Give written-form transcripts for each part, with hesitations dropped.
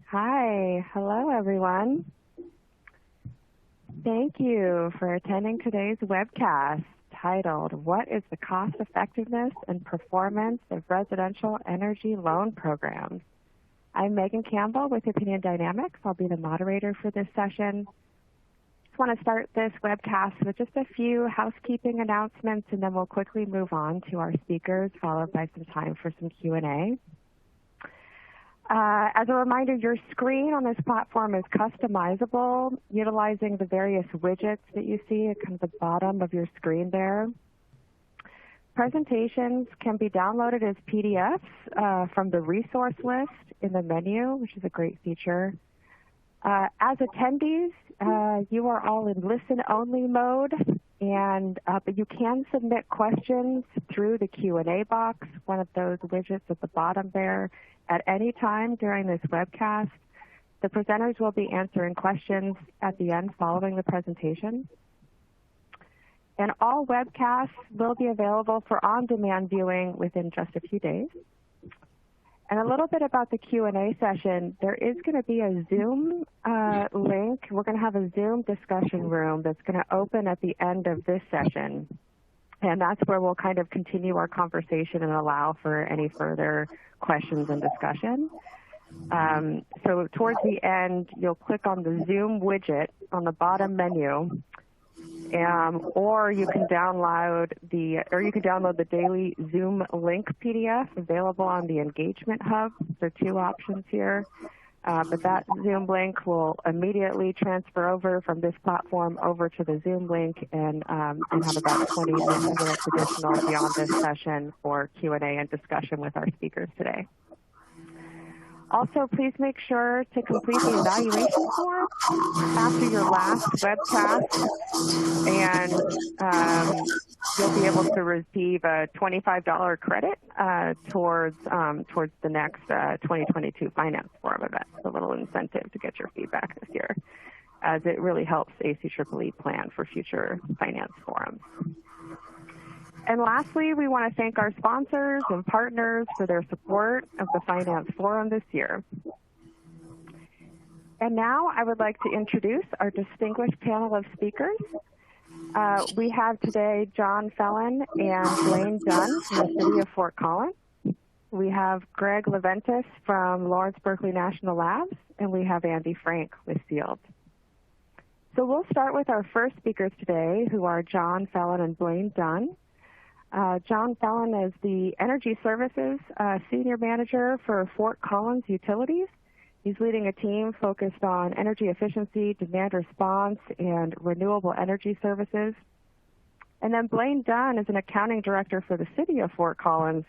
Hi, hello everyone. Thank you for attending today's webcast titled, What is the Cost Effectiveness and Performance of Residential Energy Loan Programs? I'm Megan Campbell with Opinion Dynamics. I'll be the moderator for this session. I want to start this webcast with just a few housekeeping announcements, and then we'll quickly move on to our speakers, followed by some time for some Q&A. As a reminder, your screen on this platform is customizable, utilizing the various widgets that you see at kind of the bottom of your screen there. Presentations can be downloaded as PDFs from the resource list in the menu, which is a great feature. As attendees, you are all in listen-only mode, but you can submit questions through the Q&A box, one of those widgets at the bottom there, at any time during this webcast. The presenters will be answering questions at the end following the presentation. And all webcasts will be available for on-demand viewing within just a few days. And a little bit about the Q&A session, there is going to be a Zoom link. We're going to have a Zoom discussion room that's going to open at the end of this session. And that's where we'll kind of continue our conversation and allow for any further questions and discussion. So towards the end, you'll click on the Zoom widget on the bottom menu, or you can download the daily Zoom link PDF available on the Engagement Hub. There are two options here. But that Zoom link will immediately transfer over from this platform over to the Zoom link and have about 20 minutes additional beyond this session for Q&A and discussion with our speakers today. Also, please make sure to complete the evaluation form after your last webcast, and you'll be able to receive a $25 credit towards the next 2022 Finance Forum event. It's a little incentive to get your feedback this year, as it really helps ACEEE plan for future finance forums. And lastly, we want to thank our sponsors and partners for their support of the Finance Forum this year. And now I would like to introduce our distinguished panel of speakers. We have today John Fellon and Blaine Dunn from the City of Fort Collins. We have Greg Leventis from Lawrence Berkeley National Labs, and we have Andy Frank with Field. So we'll start with our first speakers today, who are John Fellon and Blaine Dunn. John Fellon is the Energy Services Senior Manager for Fort Collins Utilities. He's leading a team focused on energy efficiency, demand response, and renewable energy services. And then Blaine Dunn is an Accounting Director for the City of Fort Collins,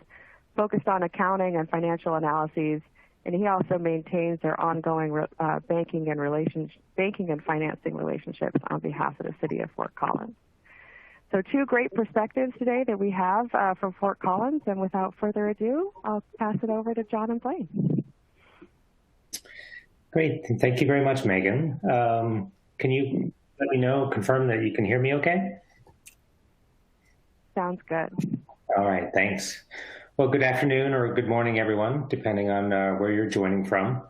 focused on accounting and financial analyses, and he also maintains their ongoing banking and financing relationships on behalf of the City of Fort Collins. So two great perspectives today that we have from Fort Collins, and without further ado, I'll pass it over to John and Blaine. Great, thank you very much, Megan. Can you let me know, confirm that you can hear me okay? Sounds good. All right, thanks. Well, good afternoon or good morning, everyone, depending on where you're joining from.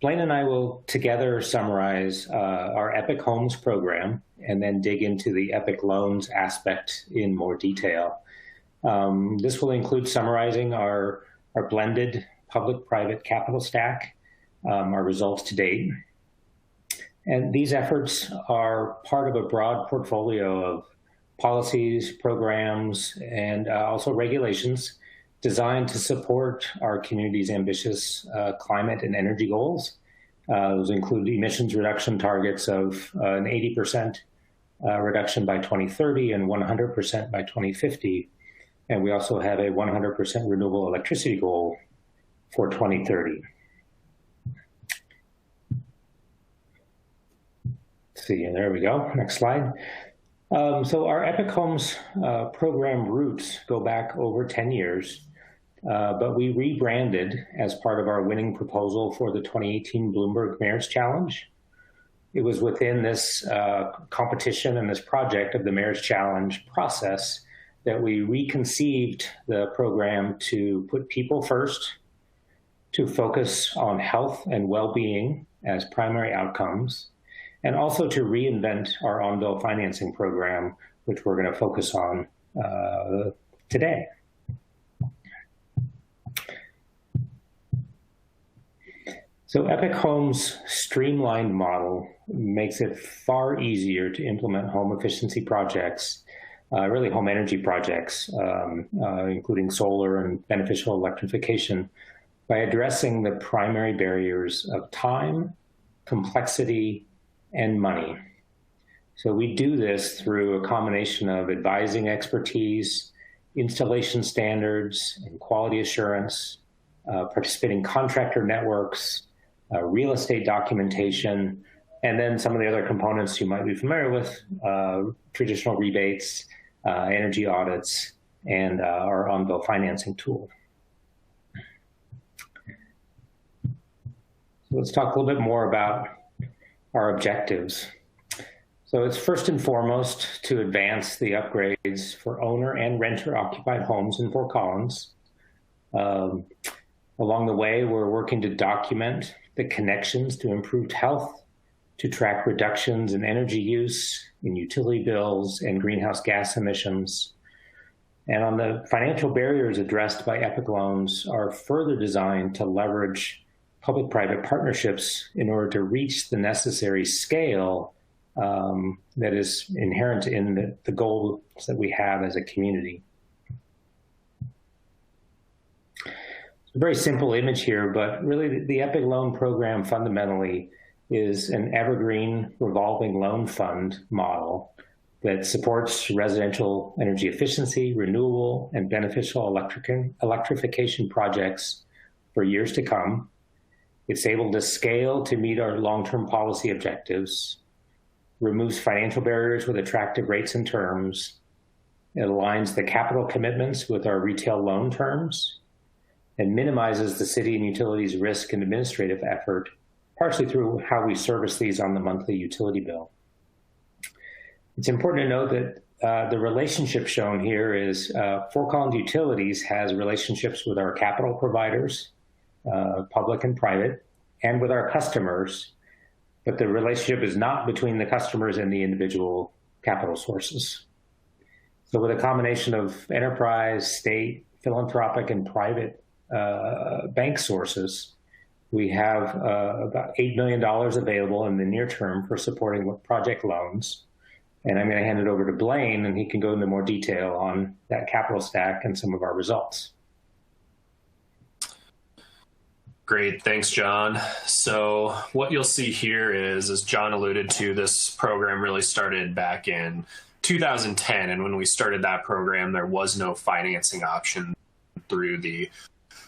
Blaine and I will together summarize our EPIC Homes program and then dig into the EPIC Loans aspect in more detail. This will include summarizing our blended public-private capital stack, our results to date. And these efforts are part of a broad portfolio of policies, programs, and also regulations designed to support our community's ambitious climate and energy goals. Those include emissions reduction targets of an 80% reduction by 2030 and 100% by 2050. And we also have a 100% renewable electricity goal for 2030. Let's see, and there we go. Next slide. So our EPIC Homes program roots go back over 10 years. But we rebranded as part of our winning proposal for the 2018 Bloomberg Mayor's Challenge. It was within this competition and this project of the Mayor's Challenge process that we reconceived the program to put people first, to focus on health and well-being as primary outcomes, and also to reinvent our on-bill financing program, which we're going to focus on today. So Epic Home's streamlined model makes it far easier to implement home efficiency projects, really home energy projects, including solar and beneficial electrification, by addressing the primary barriers of time, complexity, and money. So we do this through a combination of advising expertise, installation standards, and quality assurance, participating contractor networks, real estate documentation, and then some of the other components you might be familiar with, traditional rebates, energy audits, and our on-bill financing tool. So let's talk a little bit more about our objectives. So it's first and foremost to advance the upgrades for owner and renter occupied homes in Fort Collins. Along the way, we're working to document the connections to improved health, to track reductions in energy use, in utility bills, and greenhouse gas emissions. And on the financial barriers addressed by Epic Loans are further designed to leverage public-private partnerships in order to reach the necessary scale that is inherent in the goals that we have as a community. It's a very simple image here, but really the Epic Loan program fundamentally is an evergreen revolving loan fund model that supports residential energy efficiency, renewable, and beneficial electrification projects for years to come. It's able to scale to meet our long-term policy objectives, removes financial barriers with attractive rates and terms. It aligns the capital commitments with our retail loan terms, and minimizes the city and utilities' risk and administrative effort, partially through how we service these on the monthly utility bill. It's important to note that the relationship shown here is Fort Collins Utilities has relationships with our capital providers, public and private, and with our customers, but the relationship is not between the customers and the individual capital sources. So with a combination of enterprise, state, philanthropic, and private bank sources, we have about $8 million available in the near term for supporting project loans. And I'm going to hand it over to Blaine, and he can go into more detail on that capital stack and some of our results. Great, thanks, John. So what you'll see here is, as John alluded to, this program really started back in 2010. And when we started that program, there was no financing option through the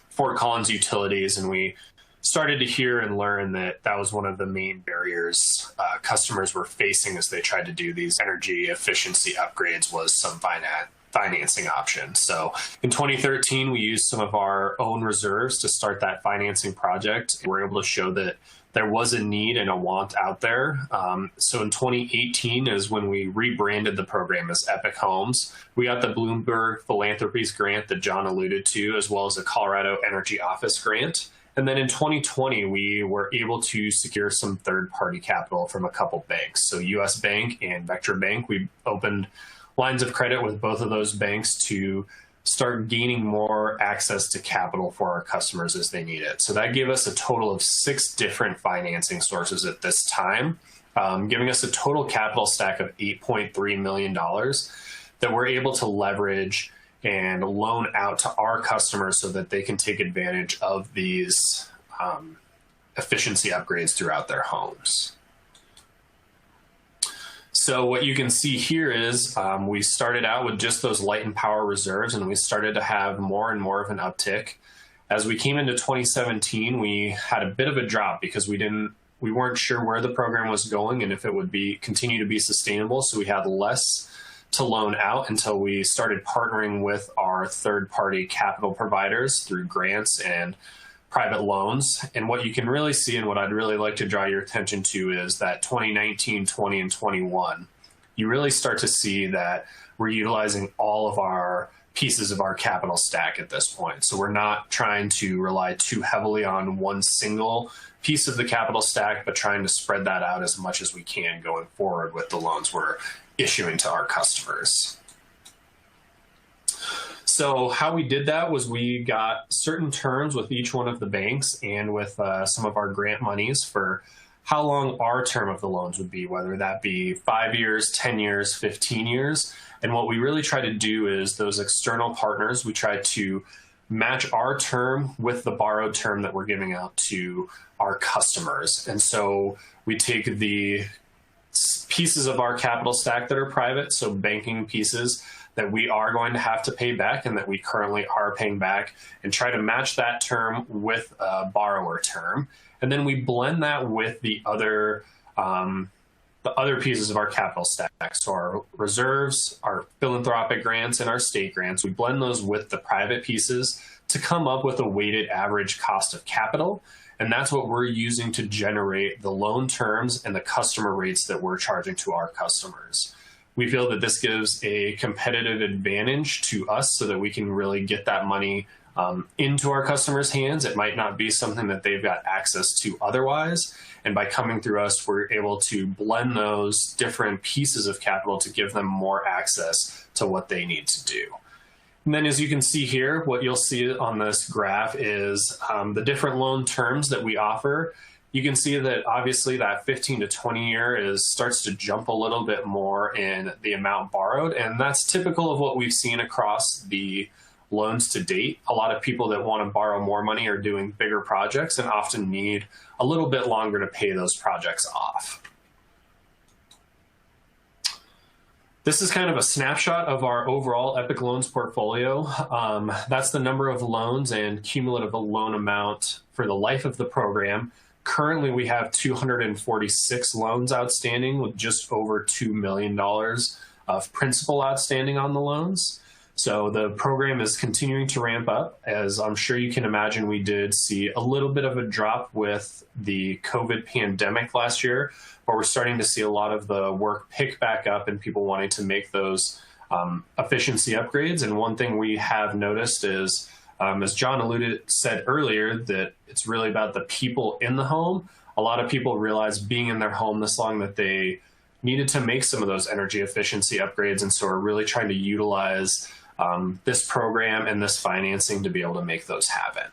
Fort Collins Utilities, and we started to hear and learn that that was one of the main barriers customers were facing as they tried to do these energy efficiency upgrades, was some financing option. So in 2013, we used some of our own reserves to start that financing project. We were able to show that there was a need and a want out there. So in 2018 is when we rebranded the program as Epic Homes. We got the Bloomberg Philanthropies grant that John alluded to, as well as a Colorado Energy Office grant. And then in 2020, we were able to secure some third-party capital from a couple banks. So US Bank and Vectra Bank, we opened lines of credit with both of those banks to start gaining more access to capital for our customers as they need it. So that gave us a total of 6 different financing sources at this time, giving us a total capital stack of $8.3 million that we're able to leverage and loan out to our customers so that they can take advantage of these efficiency upgrades throughout their homes. So what you can see here is we started out with just those light and power reserves, and we started to have more and more of an uptick. As we came into 2017, we had a bit of a drop because we weren't sure where the program was going and if it would continue to be sustainable. So we had less to loan out until we started partnering with our third-party capital providers through grants and private loans. And what you can really see, and what I'd really like to draw your attention to, is that 2019, 20, and 21, you really start to see that we're utilizing all of our pieces of our capital stack at this point. So we're not trying to rely too heavily on one single piece of the capital stack, but trying to spread that out as much as we can going forward with the loans we're issuing to our customers. So how we did that was we got certain terms with each one of the banks and with some of our grant monies for how long our term of the loans would be, whether that be 5 years, 10 years, 15 years. And what we really try to do is those external partners, we try to match our term with the borrowed term that we're giving out to our customers. And so we take the pieces of our capital stack that are private, so banking pieces that we are going to have to pay back and that we currently are paying back, and try to match that term with a borrower term. And then we blend that with the other pieces of our capital stack. So our reserves, our philanthropic grants, and our state grants, we blend those with the private pieces to come up with a weighted average cost of capital. And that's what we're using to generate the loan terms and the customer rates that we're charging to our customers. We feel that this gives a competitive advantage to us so that we can really get that money into our customers' hands. It might not be something that they've got access to otherwise. And by coming through us, we're able to blend those different pieces of capital to give them more access to what they need to do. And then as you can see here, what you'll see on this graph is the different loan terms that we offer. You can see that obviously that 15 to 20 year starts to jump a little bit more in the amount borrowed. And that's typical of what we've seen across the loans to date. A lot of people that want to borrow more money are doing bigger projects and often need a little bit longer to pay those projects off. This is kind of a snapshot of our overall Epic Loans portfolio. That's the number of loans and cumulative loan amount for the life of the program. Currently, we have 246 loans outstanding with just over $2 million of principal outstanding on the loans. So the program is continuing to ramp up. As I'm sure you can imagine, we did see a little bit of a drop with the COVID pandemic last year, but we're starting to see a lot of the work pick back up and people wanting to make those efficiency upgrades. And one thing we have noticed is, as John said earlier, that it's really about the people in the home. A lot of people realize being in their home this long that they needed to make some of those energy efficiency upgrades. And so we're really trying to utilize this program and this financing to be able to make those happen.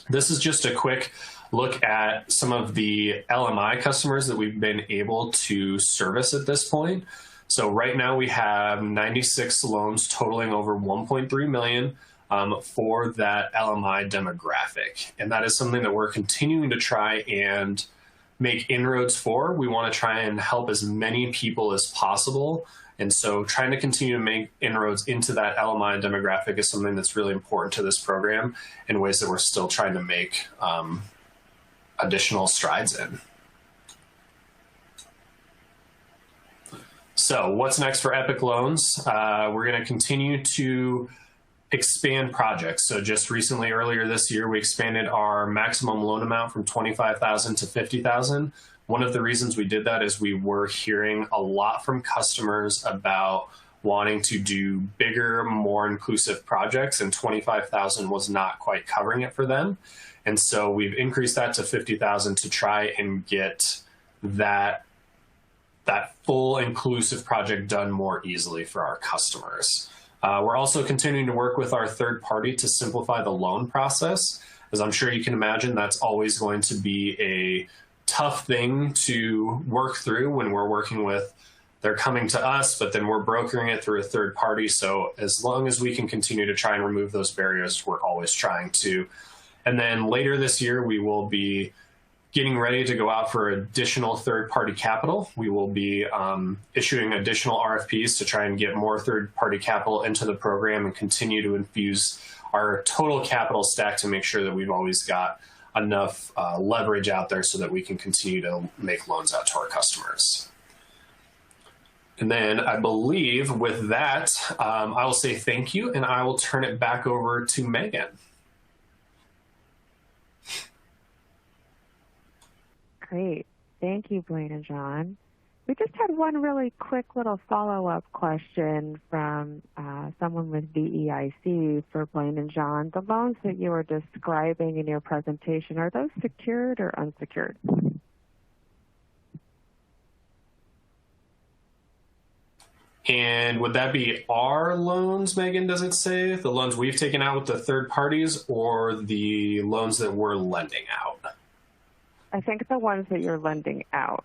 This is just a quick look at some of the LMI customers that we've been able to service at this point. So right now we have 96 loans totaling over 1.3 million for that LMI demographic. And that is something that we're continuing to try and make inroads for. We want to try and help as many people as possible. And so trying to continue to make inroads into that LMI demographic is something that's really important to this program in ways that we're still trying to make additional strides in. So what's next for Epic Loans? We're going to continue to expand projects. So just recently, earlier this year, we expanded our maximum loan amount from $25,000 to $50,000. One of the reasons we did that is we were hearing a lot from customers about wanting to do bigger, more inclusive projects, and $25,000 was not quite covering it for them. And so we've increased that to $50,000 to try and get that full inclusive project done more easily for our customers. We're also continuing to work with our third party to simplify the loan process. As I'm sure you can imagine, that's always going to be a tough thing to work through when we're working with, they're coming to us, but then we're brokering it through a third party. So as long as we can continue to try and remove those barriers, we're always trying to. And then later this year, we will be getting ready to go out for additional third-party capital. We will be issuing additional RFPs to try and get more third-party capital into the program and continue to infuse our total capital stack to make sure that we've always got enough leverage out there so that we can continue to make loans out to our customers. And then I believe with that, I will say thank you, and I will turn it back over to Megan. Great. Thank you, Blaine and John. We just had one really quick little follow-up question from someone with VEIC for Blaine and John. The loans that you were describing in your presentation, are those secured or unsecured? And would that be our loans, Megan, does it say? The loans we've taken out with the third parties or the loans that we're lending out? I think the ones that you're lending out.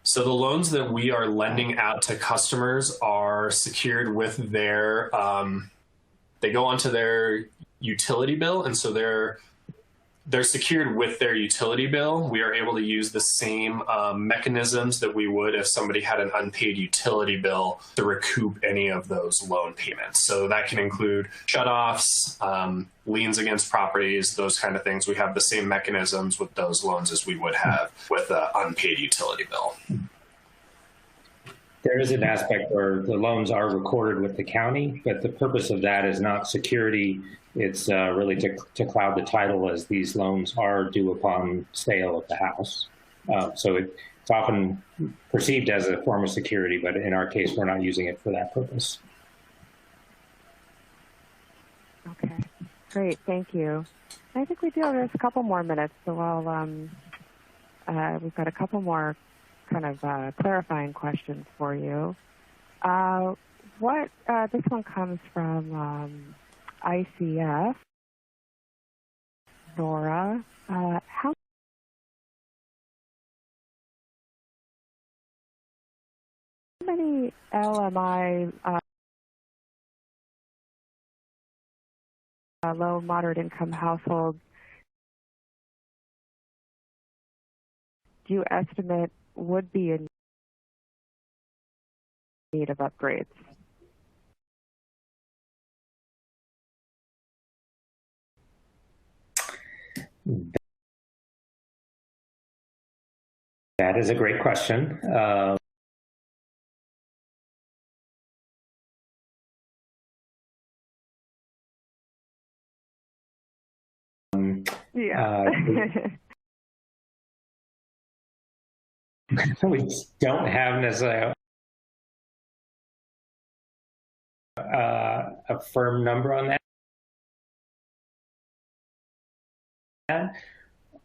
So the loans that we are lending out to customers are secured with their, they go onto their utility bill, and so they're secured with their utility bill. We are able to use the same mechanisms that we would if somebody had an unpaid utility bill to recoup any of those loan payments. So that can include shutoffs, liens against properties, those kind of things. We have the same mechanisms with those loans as we would have with an unpaid utility bill. There is an aspect where the loans are recorded with the county, but the purpose of that is not security. It's really to cloud the title, as these loans are due upon sale of the house. So it's often perceived as a form of security, but in our case, we're not using it for that purpose. Okay, great, thank you. I think we do have just a couple more minutes, so we've got a couple more kind of clarifying questions for you. This one comes from ICF. Nora, how many LMI low moderate income households do you estimate would be in need of upgrades? That is a great question. We don't have necessarily a firm number on that.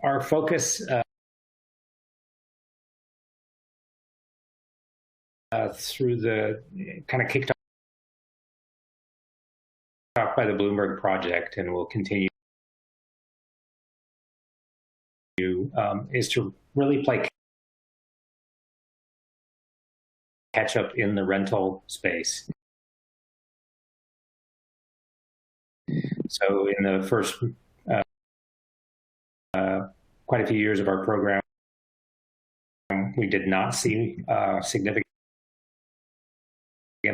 Our focus through the kind of kicked off by the Bloomberg Project, and will continue, is to really play catch up in the rental space. So in the first quite a few years of our program, we did not see significant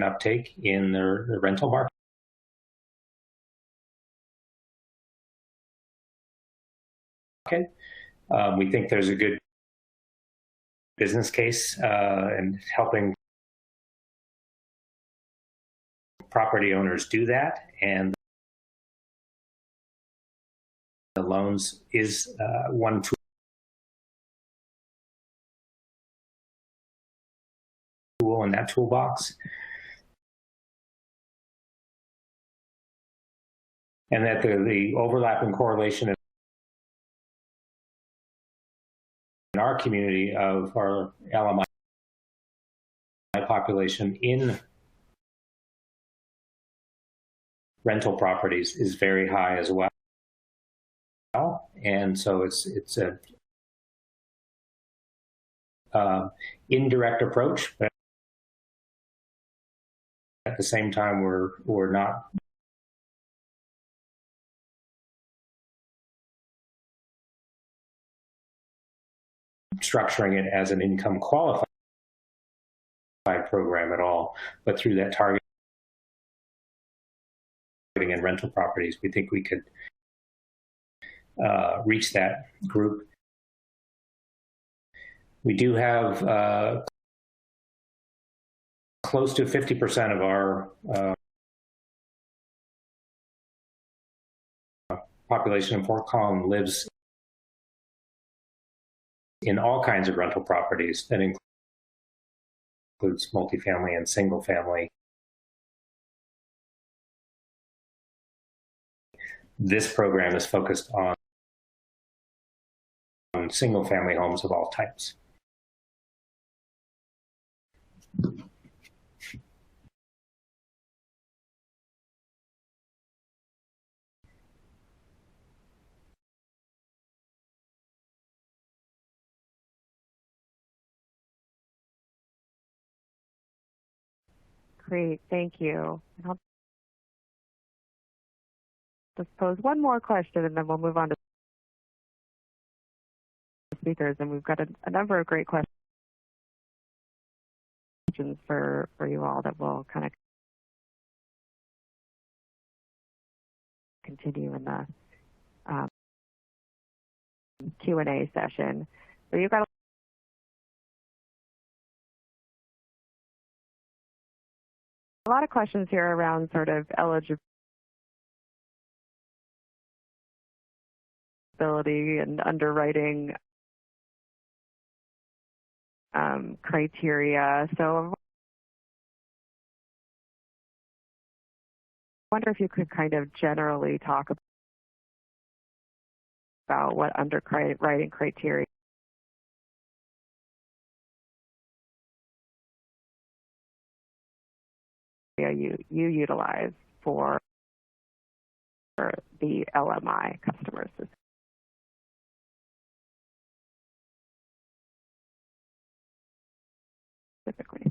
uptake in the rental market. We think there's a good business case in helping property owners do that, and the loans is one tool in that toolbox. And that the overlap and correlation in our community of our LMI population in rental properties is very high as well. And so it's a indirect approach, but at the same time we're not structuring it as an income qualified program at all, but through that targeting in rental properties, we think we could reach that group. We do have close to 50% of our population in Fort Collins lives in all kinds of rental properties that includes multifamily and single family. This program is focused on single family homes of all types. Great, thank you. And I'll just pose one more question and then we'll move on to speakers. And we've got a number of great questions for you all that will kind of continue in the Q&A session. So you've got a lot of questions here around sort of eligibility and underwriting criteria. So I wonder if you could kind of generally talk about what underwriting criteria you utilize for the LMI customers specifically.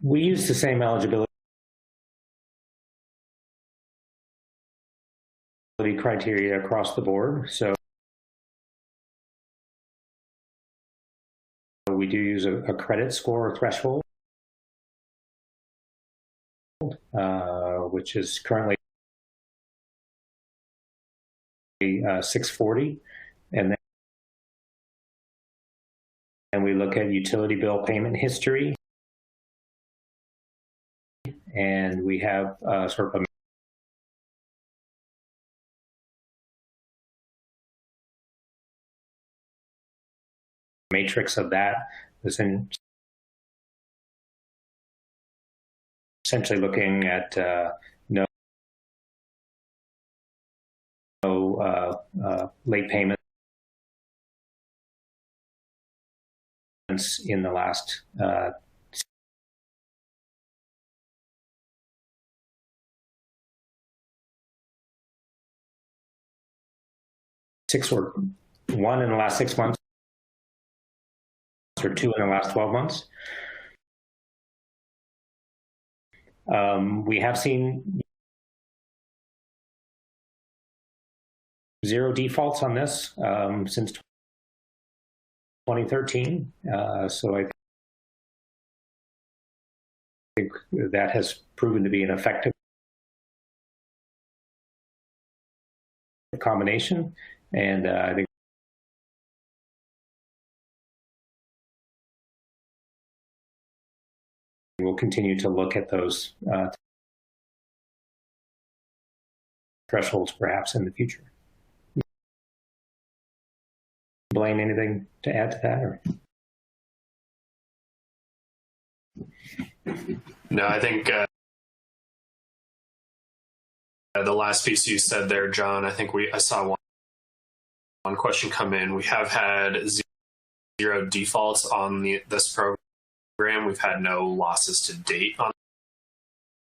We use the same eligibility criteria across the board. So we do use a credit score threshold, which is currently 640. And then we look at utility bill payment history. And we have sort of a matrix of that. Is essentially looking at no late payments in the last 6 or 1 in the last 6 months or 2 in the last 12 months. We have seen 0 defaults on this since 2013. So I think that has proven to be an effective combination. And I think we'll continue to look at those thresholds perhaps in the future. Blaine, anything to add to that? Or? No, I think the last piece you said there, John, I think I saw one question come in. We have had 0 defaults on this program. We've had no losses to date on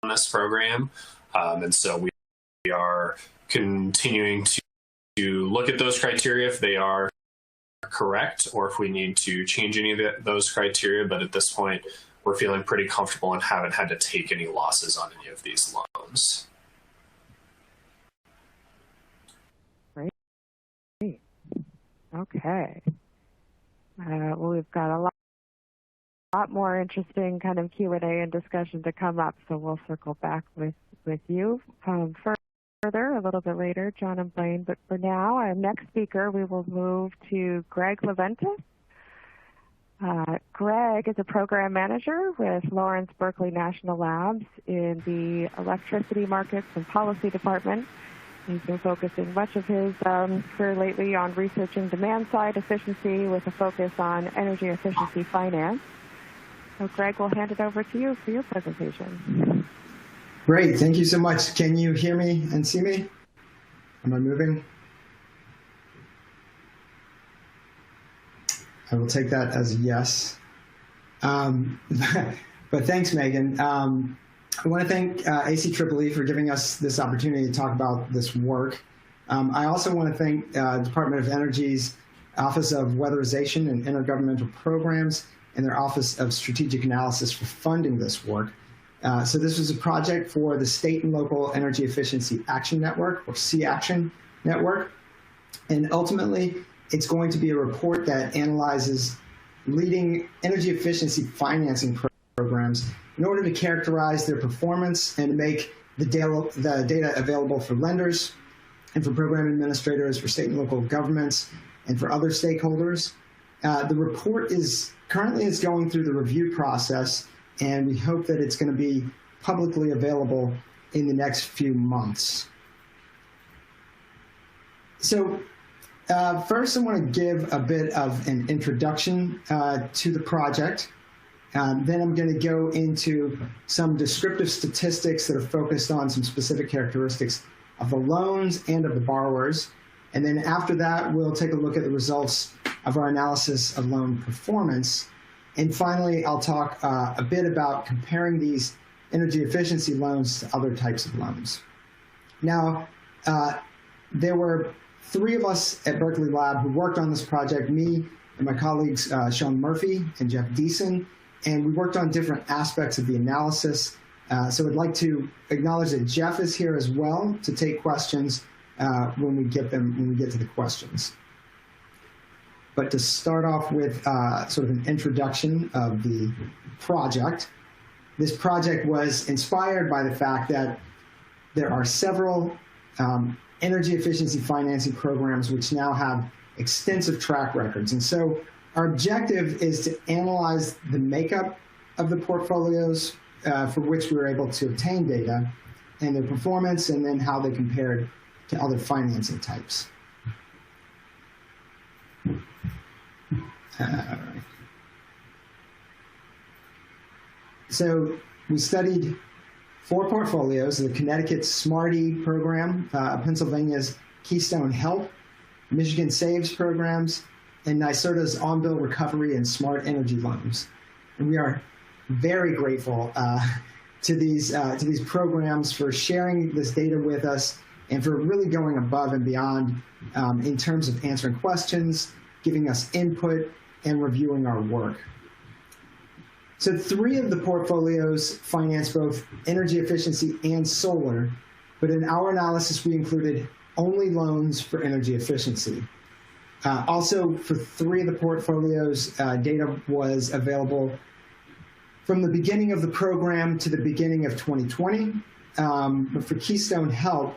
this program. And so we are continuing to look at those criteria if they are correct or if we need to change any of those criteria. But at this point, we're feeling pretty comfortable and haven't had to take any losses on any of these loans. Great. Okay. Well, we've got a lot more interesting kind of Q&A and discussion to come up, so we'll circle back with you further a little bit later, John and Blaine. But for now, our next speaker, we will move to Greg Leventis. Greg is a program manager with Lawrence Berkeley National Labs in the Electricity Markets and Policy Department. He's been focusing much of his career lately on researching demand-side efficiency with a focus on energy efficiency finance. So Greg, we'll hand it over to you for your presentation. Great, thank you so much. Can you hear me and see me? Am I moving? I will take that as a yes. But thanks, Megan. I want to thank ACEEE for giving us this opportunity to talk about this work. I also want to thank Department of Energy's Office of Weatherization and Intergovernmental Programs and their Office of Strategic Analysis for funding this work. So this was a project for the State and Local Energy Efficiency Action Network, or C-Action Network. And ultimately, it's going to be a report that analyzes leading energy efficiency financing programs in order to characterize their performance and to make the data available for lenders and for program administrators, for state and local governments, and for other stakeholders. The report is currently going through the review process, and we hope that it's going to be publicly available in the next few months. So first, I want to give a bit of an introduction to the project. Then I'm going to go into some descriptive statistics that are focused on some specific characteristics of the loans and of the borrowers. And then after that, we'll take a look at the results of our analysis of loan performance. And finally, I'll talk a bit about comparing these energy efficiency loans to other types of loans. Now, there were 3 of us at Berkeley Lab who worked on this project, me and my colleagues Sean Murphy and Jeff Deason, and we worked on different aspects of the analysis. So I'd like to acknowledge that Jeff is here as well to take questions when we get to the questions. But to start off with sort of an introduction of the project, this project was inspired by the fact that there are several energy efficiency financing programs which now have extensive track records. And so our objective is to analyze the makeup of the portfolios for which we were able to obtain data and their performance, and then how they compared to other financing types. All right. So we studied 4 portfolios: the Connecticut's SMART-E program, Pennsylvania's Keystone Help, Michigan Saves programs, and NYSERDA's On-Bill Recovery and Smart Energy loans. And we are very grateful to these programs for sharing this data with us and for really going above and beyond in terms of answering questions, giving us input, and reviewing our work. So 3 of the portfolios finance both energy efficiency and solar, but in our analysis, we included only loans for energy efficiency. Also, for 3 of the portfolios, data was available from the beginning of the program to the beginning of 2020. But for Keystone Help,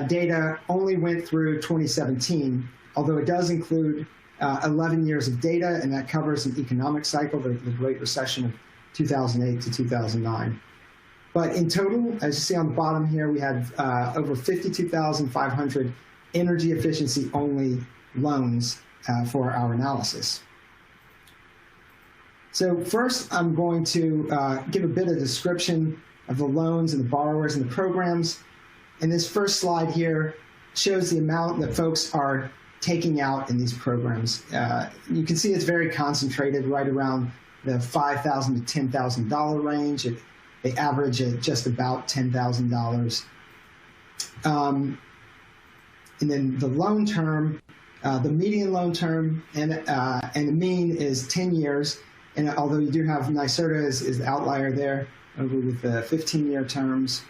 data only went through 2017, although it does include 11 years of data, and that covers an economic cycle, the Great Recession of 2008 to 2009. But in total, as you see on the bottom here, we had over 52,500 energy efficiency only loans for our analysis. So first, I'm going to give a bit of description of the loans and the borrowers and the programs. And this first slide here shows the amount that folks are taking out in these programs. You can see it's very concentrated right around the $5,000 to $10,000 range. They average at just about $10,000. And then the loan term, the median loan term and the mean is 10 years. And although you do have NYSERDA is the outlier there, over with the 15-year terms.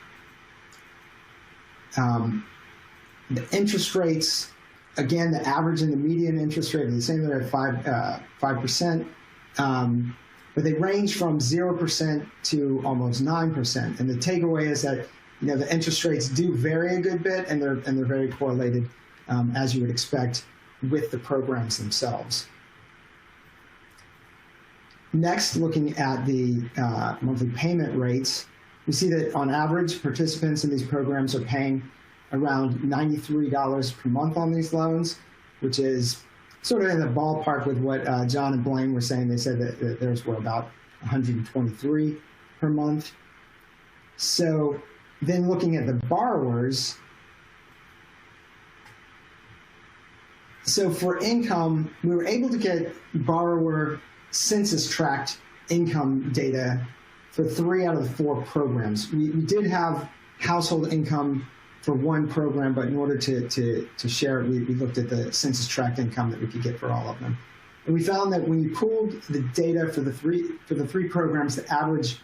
The interest rates, again, the average and the median interest rate are the same. They're at 5%, but they range from 0% to almost 9%. And the takeaway is that the interest rates do vary a good bit, and they're very correlated, as you would expect, with the programs themselves. Next, looking at the monthly payment rates, we see that on average, participants in these programs are paying around $93 per month on these loans, which is sort of in the ballpark with what John and Blaine were saying. They said that theirs were about $123 per month. So then looking at the borrowers, so for income, we were able to get borrower census tract income data for 3 out of the 4 programs. We did have household income for one program, but in order to share it, we looked at the census tract income that we could get for all of them. And we found that when you pooled the data for the three programs, the average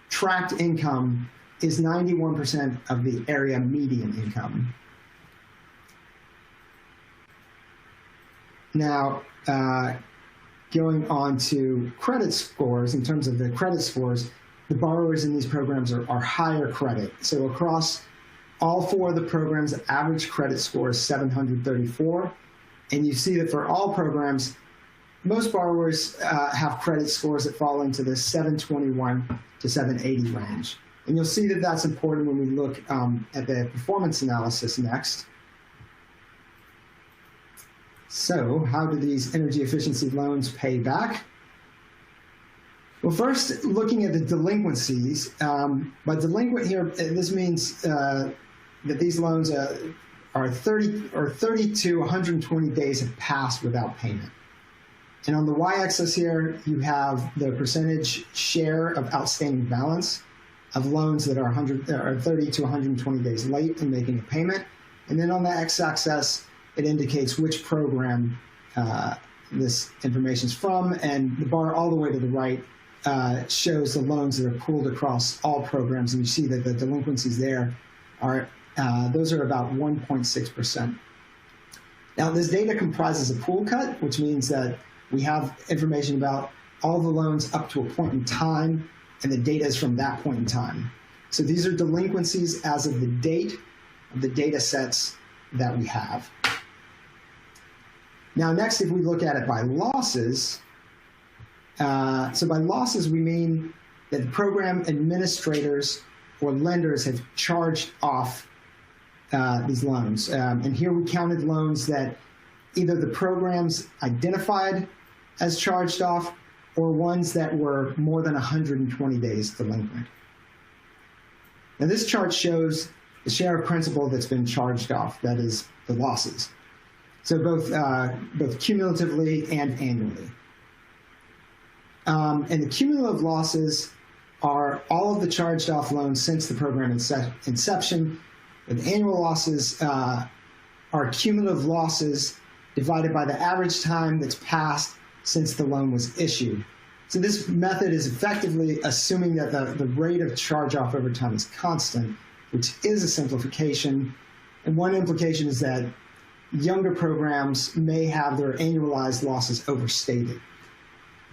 tract income is 91% of the area median income. Now, going on to credit scores, in terms of the credit scores, the borrowers in these programs are higher credit. So across all 4 of the programs, the average credit score is 734. And you see that for all programs, most borrowers have credit scores that fall into the 721 to 780 range. And you'll see that that's important when we look at the performance analysis next. So how do these energy efficiency loans pay back? Well, first, looking at the delinquencies. By delinquent here, this means that these loans are 30 to 120 days have passed without payment. And on the y-axis here, you have the percentage share of outstanding balance of loans that are 30 to 120 days late in making a payment. And then on the x-axis, it indicates which program this information is from, and the bar all the way to the right shows the loans that are pooled across all programs, and you see that the delinquencies there are those are about 1.6%. Now, this data comprises a pool cut, which means that we have information about all the loans up to a point in time, and the data is from that point in time. So these are delinquencies as of the date of the data sets that we have. Now, next, if we look at it by losses, so by losses, we mean that the program administrators or lenders have charged off these loans. And here we counted loans that either the programs identified as charged off or ones that were more than 120 days delinquent. Now, this chart shows the share of principal that's been charged off, that is, the losses. So both cumulatively and annually. And the cumulative losses are all of the charged off loans since the program inception. And annual losses are cumulative losses divided by the average time that's passed since the loan was issued. So this method is effectively assuming that the rate of charge-off over time is constant, which is a simplification. And one implication is that younger programs may have their annualized losses overstated.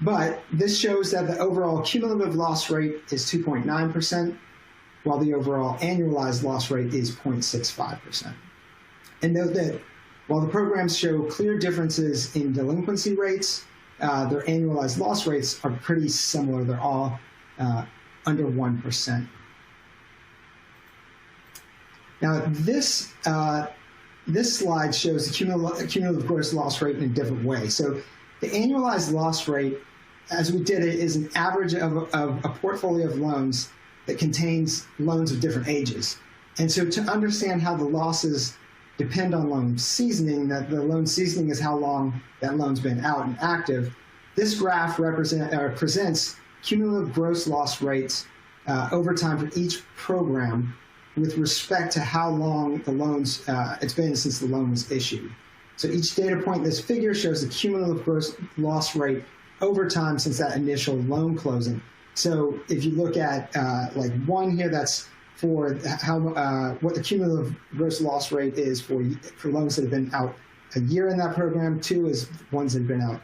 But this shows that the overall cumulative loss rate is 2.9%, while the overall annualized loss rate is 0.65%. And note that while the programs show clear differences in delinquency rates, their annualized loss rates are pretty similar. They're all under 1%. Now, this slide shows the cumulative gross loss rate in a different way. So the annualized loss rate, as we did it, is an average of a portfolio of loans that contains loans of different ages. And so to understand how the losses depend on loan seasoning, that the loan seasoning is how long that loan's been out and active, this graph presents cumulative gross loss rates over time for each program with respect to how long the loans it's been since the loan was issued. So each data point in this figure shows the cumulative gross loss rate over time since that initial loan closing. So if you look at like 1 here, that's for how what the cumulative gross loss rate is for loans that have been out a year in that program. 2 is ones that have been out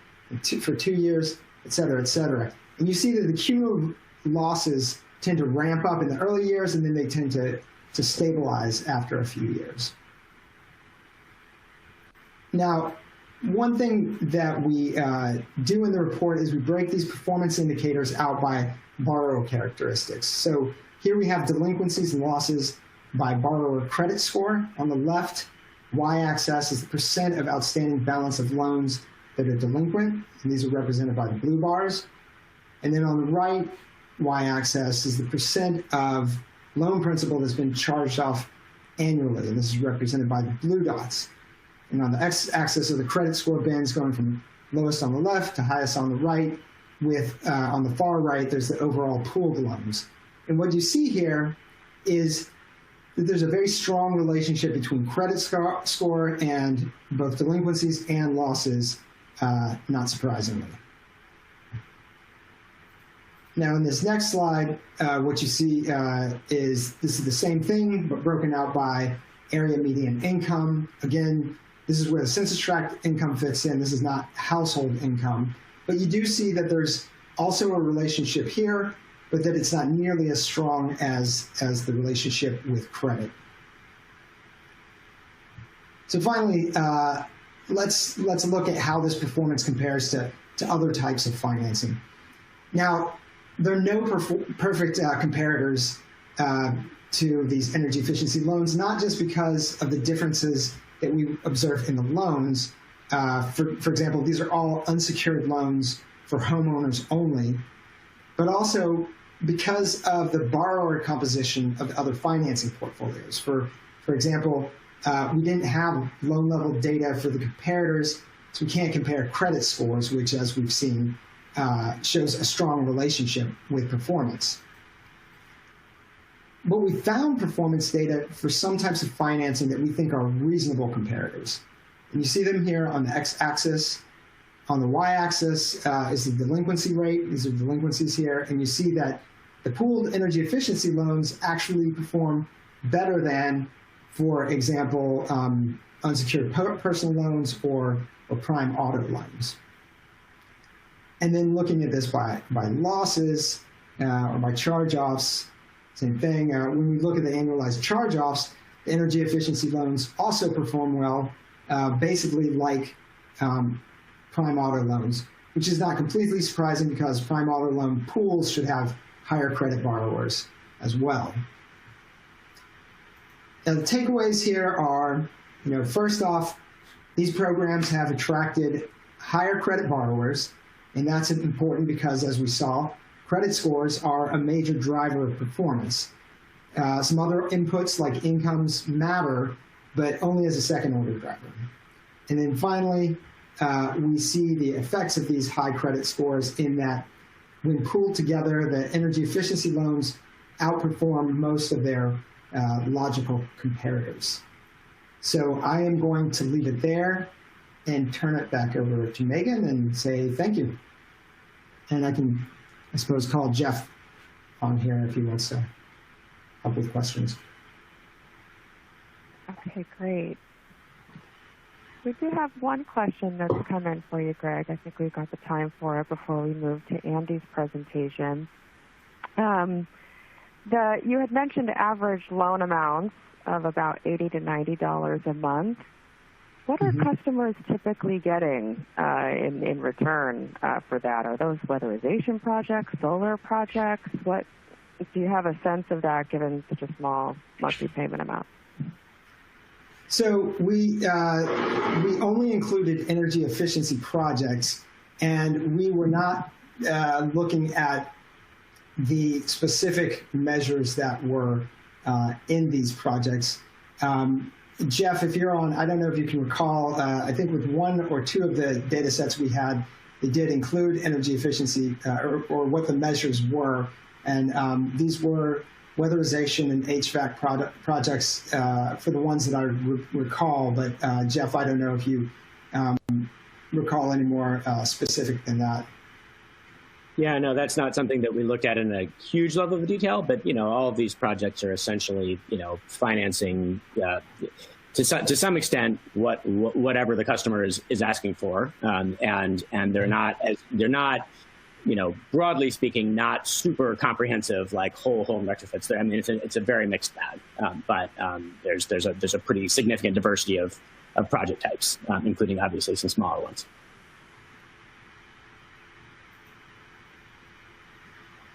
for 2 years, et cetera, et cetera. And you see that the cumulative losses tend to ramp up in the early years, and then they tend to stabilize after a few years. Now, one thing that we do in the report is we break these performance indicators out by borrower characteristics. So here we have delinquencies and losses by borrower credit score. On the left, y-axis is the percent of outstanding balance of loans that are delinquent, and these are represented by the blue bars. And then on the right, y-axis is the percent of loan principal that's been charged off annually, and this is represented by the blue dots. And on the x-axis are the credit score bands going from lowest on the left to highest on the right, with on the far right, there's the overall pooled loans. And what you see here is that there's a very strong relationship between credit score and both delinquencies and losses, not surprisingly. Now, in this next slide, what you see is this is the same thing, but broken out by area median income. Again, this is where the census tract income fits in. This is not household income. But you do see that there's also a relationship here, but that it's not nearly as strong as the relationship with credit. So finally, let's look at how this performance compares to other types of financing. Now, there are no perfect comparators to these energy efficiency loans, not just because of the differences that we observe in the loans. For example, these are all unsecured loans for homeowners only, but also because of the borrower composition of other financing portfolios. For example, we didn't have loan level data for the comparators, so we can't compare credit scores, which, as we've seen, shows a strong relationship with performance. But we found performance data for some types of financing that we think are reasonable comparators. And you see them here on the x-axis. On the y-axis is the delinquency rate. These are delinquencies here. And you see that the pooled energy efficiency loans actually perform better than, for example, unsecured personal loans or prime auto loans. And then looking at this by losses or by charge-offs, same thing. When we look at the annualized charge-offs, the energy efficiency loans also perform well, basically like prime auto loans, which is not completely surprising because prime auto loan pools should have higher credit borrowers as well. Now, the takeaways here are, first off, these programs have attracted higher credit borrowers, and that's important because, as we saw, credit scores are a major driver of performance. Some other inputs like incomes matter, but only as a second-order driver. And then finally, we see the effects of these high credit scores in that when pooled together, the energy efficiency loans outperform most of their logical comparators. So I am going to leave it there and turn it back over to Megan and say thank you. And I can, I suppose, call Jeff on here if he wants to help with questions. Okay, great. We do have one question that's come in for you, Greg. I think we've got the time for it before we move to Andy's presentation. You had mentioned average loan amounts of about $80 to $90 a month. What are customers typically getting in return for that? Are those weatherization projects, solar projects? What do you have a sense of that given such a small monthly payment amount? So we only included energy efficiency projects, and we were not looking at the specific measures that were in these projects. Jeff, if you're on, I don't know if you can recall, I think with one or two of the data sets we had, they did include energy efficiency or what the measures were. And these were weatherization and HVAC projects for the ones that I recall. But Jeff, I don't know if you recall any more specific than that. Yeah, no, that's not something that we looked at in a huge level of detail, but, all of these projects are essentially, financing to some extent whatever the customer is asking for. And they're not, broadly speaking, not super comprehensive, like whole home retrofits. I mean, it's a very mixed bag, but there's a pretty significant diversity of project types, including obviously some smaller ones.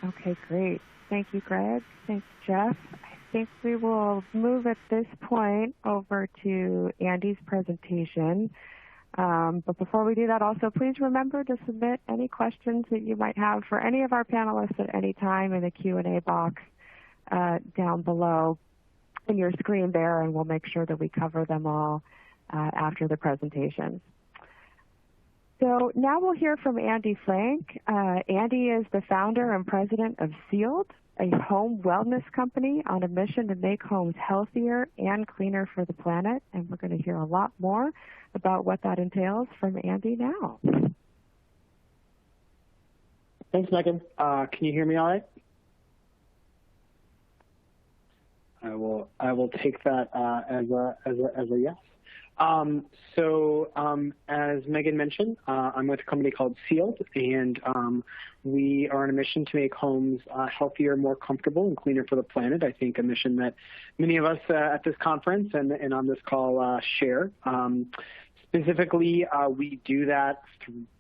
Okay, great. Thank you, Greg. Thanks, Jeff. I think we will move at this point over to Andy's presentation. But before we do that, also please remember to submit any questions that you might have for any of our panelists at any time in the Q&A box down below in your screen there, and we'll make sure that we cover them all after the presentation. So now we'll hear from Andy Frank. Andy is the founder and president of Sealed, a home wellness company on a mission to make homes healthier and cleaner for the planet. And we're going to hear a lot more about what that entails from Andy now. Thanks, Megan. Can you hear me all right? I will take that as a yes. As Megan mentioned, I'm with a company called Sealed, and we are on a mission to make homes healthier, more comfortable, and cleaner for the planet. I think a mission that many of us at this conference and on this call share. Specifically, we do that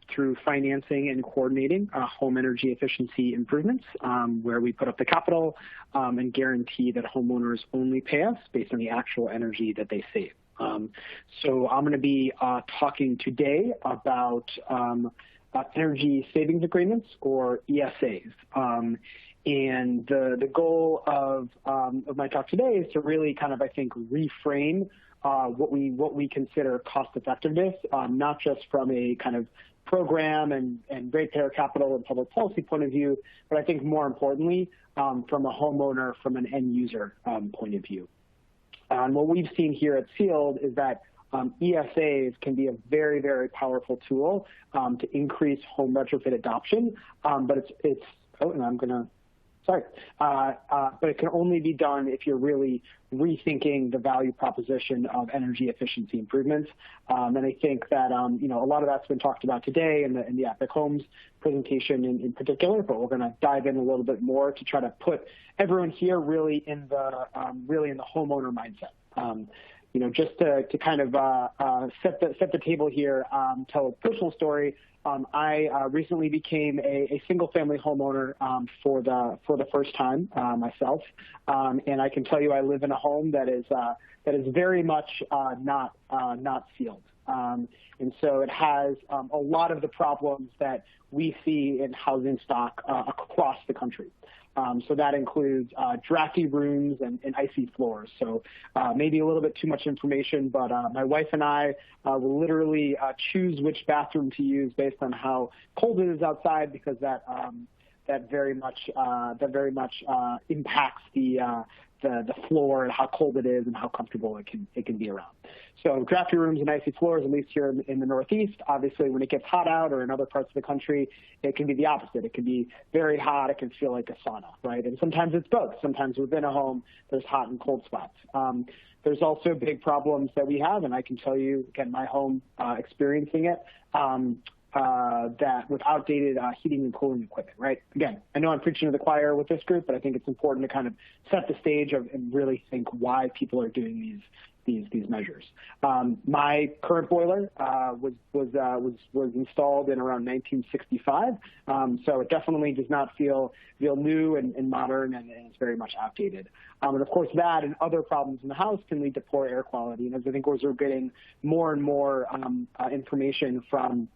through financing and coordinating home energy efficiency improvements, where we put up the capital and guarantee that homeowners only pay us based on the actual energy that they save. So I'm going to be talking today about energy savings agreements, or ESAs. And the goal of my talk today is to really kind of, I think, reframe what we consider cost effectiveness, not just from a kind of program and ratepayer capital and public policy point of view, but I think more importantly, from a homeowner, from an end user point of view. And what we've seen here at Sealed is that ESAs can be a very, very powerful tool to increase home retrofit adoption, but but it can only be done if you're really rethinking the value proposition of energy efficiency improvements. And I think that a lot of that's been talked about today in the Epic Homes presentation in particular, but we're going to dive in a little bit more to try to put everyone here really in the homeowner mindset. Just to kind of set the table here, tell a personal story. I recently became a single-family homeowner for the first time myself, and I can tell you I live in a home that is very much not sealed, and so it has a lot of the problems that we see in housing stock across the country. So that includes drafty rooms and icy floors. So maybe a little bit too much information, but my wife and I will literally choose which bathroom to use based on how cold it is outside, because that very much impacts the floor and how cold it is and how comfortable it can be around. So drafty rooms and icy floors, at least here in the Northeast. Obviously, when it gets hot out, or in other parts of the country, it can be the opposite. It can be very hot. It can feel like a sauna, right? And sometimes it's both. Sometimes within a home, there's hot and cold spots. There's also big problems that we have, and I can tell you, again, my home experiencing it, that with outdated heating and cooling equipment, right? Again, I know I'm preaching to the choir with this group, but I think it's important to kind of set the stage and really think why people are doing these measures. My current boiler was installed in around 1965, so it definitely does not feel new and modern, and it's very much outdated. And of course, that and other problems in the house can lead to poor air quality. And as I think we're getting more and more information from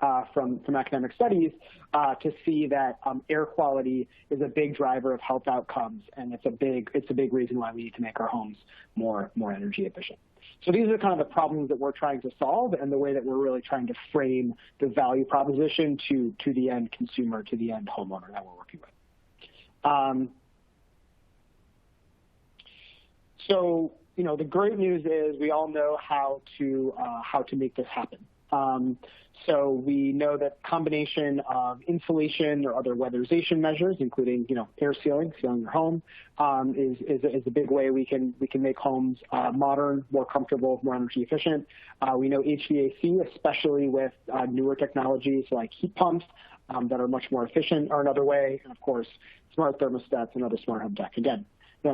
academic studies to see that air quality is a big driver of health outcomes, and it's a big reason why we need to make our homes more energy efficient. So these are kind of the problems that we're trying to solve, and the way that we're really trying to frame the value proposition to the end consumer, to the end homeowner that we're working with. So the great news is we all know how to make this happen. So we know that combination of insulation or other weatherization measures, including air sealing your home, is a big way we can make homes modern, more comfortable, more energy efficient. We know HVAC, especially with newer technologies like heat pumps that are much more efficient, are another way, and of course smart thermostats and other smart home tech. Again,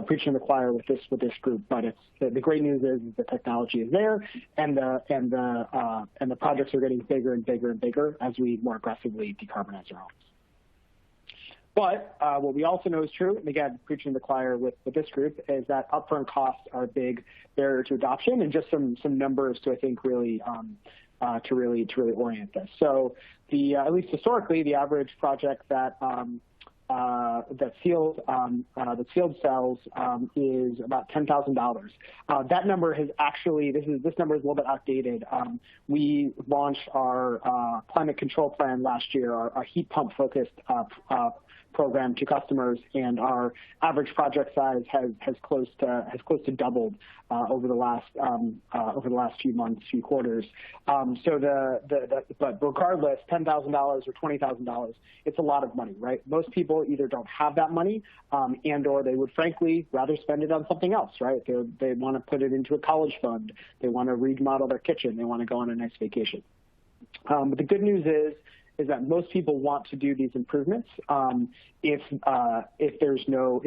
preaching to the choir with this group, but it's the great news is the technology is there, and the projects are getting bigger and bigger and bigger as we more aggressively decarbonize our homes. But what we also know is true, and again, preaching to the choir with this group, is that upfront costs are a big barrier to adoption, and just some numbers to, I think, really to really orient this. So at least historically, the average project that Sealed sells is about $10,000. That number has actually, this number is a little bit outdated. We launched our climate control plan last year, our heat pump focused program to customers, and our average project size has close to doubled over the last few months, few quarters. But regardless, $10,000 or $20,000, it's a lot of money, right? Most people either don't have that money, and/or they would frankly rather spend it on something else, right? They want to put it into a college fund, they want to remodel their kitchen, they want to go on a nice vacation. But the good news is that most people want to do these improvements if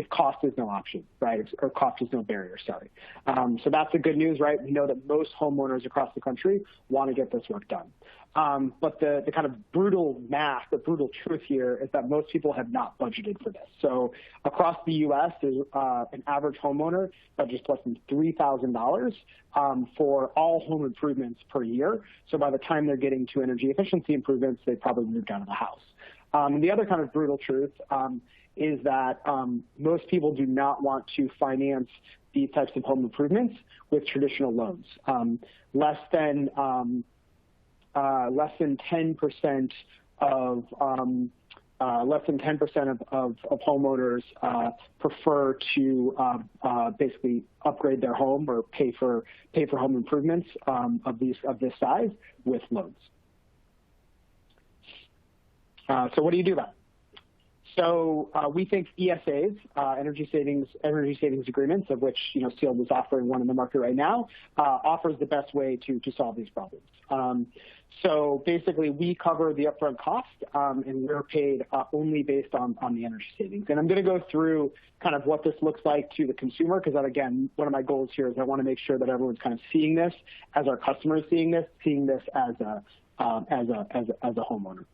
cost is no option, right? Or cost is no barrier, sorry. So that's the good news, right? We know that most homeowners across the country want to get this work done. But the kind of brutal math, the brutal truth here is that most people have not budgeted for this. So across the U.S., an average homeowner budgets less than $3,000 for all home improvements per year. So by the time they're getting to energy efficiency improvements, they probably moved out of the house. And the other kind of brutal truth is that most people do not want to finance these types of home improvements with traditional loans. Less than 10% of homeowners prefer to basically upgrade their home or pay for home improvements of this size with loans. So what do you do about it? So we think ESAs, energy savings agreements, of which Sealed is offering one in the market right now, offers the best way to solve these problems. So basically, we cover the upfront cost, and we're paid only based on the energy savings. And I'm going to go through kind of what this looks like to the consumer, because again, one of my goals here is I want to make sure that everyone's kind of seeing this as our customers seeing this as a homeowner.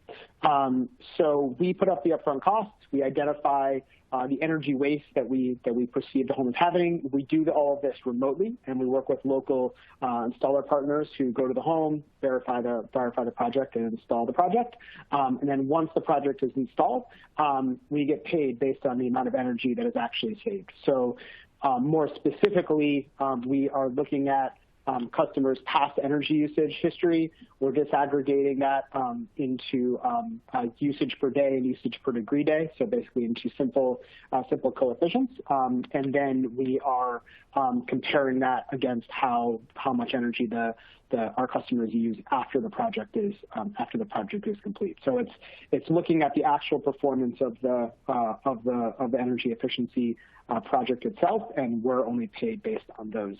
So we put up the upfront costs. We identify the energy waste that we perceive the home as having. We do all of this remotely, and we work with local installer partners who go to the home, verify the project, and install the project. And then once the project is installed, we get paid based on the amount of energy that is actually saved. So more specifically, we are looking at customers' past energy usage history. We're disaggregating that into usage per day and usage per degree day, so basically into simple coefficients. And then we are comparing that against how much energy our customers use after the project is complete. So it's looking at the actual performance of the energy efficiency project itself, and we're only paid based on those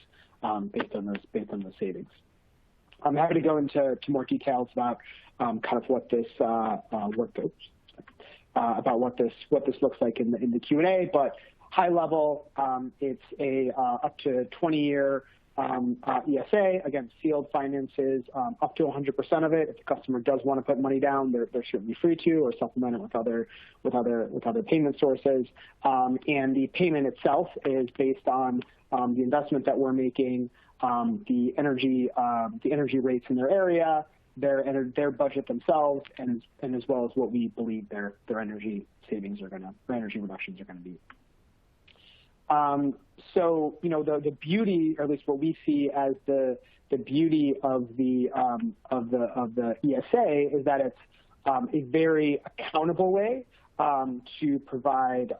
savings. I'm happy to go into more details about kind of what this looks like in the Q&A, but high level, it's a up to 20-year ESA. Again, Sealed finances up to 100% of it. If the customer does want to put money down, they're certainly free to, or supplement it with other payment sources. And the payment itself is based on the investment that we're making, the energy rates in their area, their budget themselves, and as well as what we believe their energy savings their energy reductions are going to be. So the beauty, or at least what we see as the beauty of the ESA, is that it's a very accountable way to provide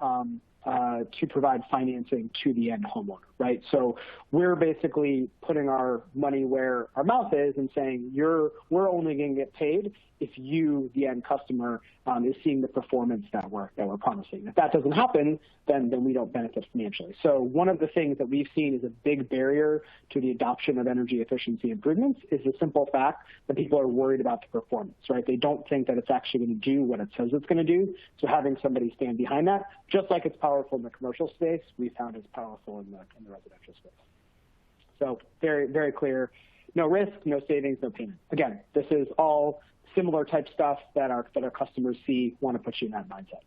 financing to the end homeowner, right? So we're basically putting our money where our mouth is and saying we're only going to get paid if you, the end customer, is seeing the performance that we're promising. If that doesn't happen, then we don't benefit financially. So one of the things that we've seen is a big barrier to the adoption of energy efficiency improvements is the simple fact that people are worried about the performance, right? They don't think that it's actually going to do what it says it's going to do. So having somebody stand behind that, just like it's probably powerful in the commercial space, we found is powerful in the residential space. So very, very clear. No risk, no savings, no payment. Again, this is all similar type stuff that our customers see, want to put you in that mindset.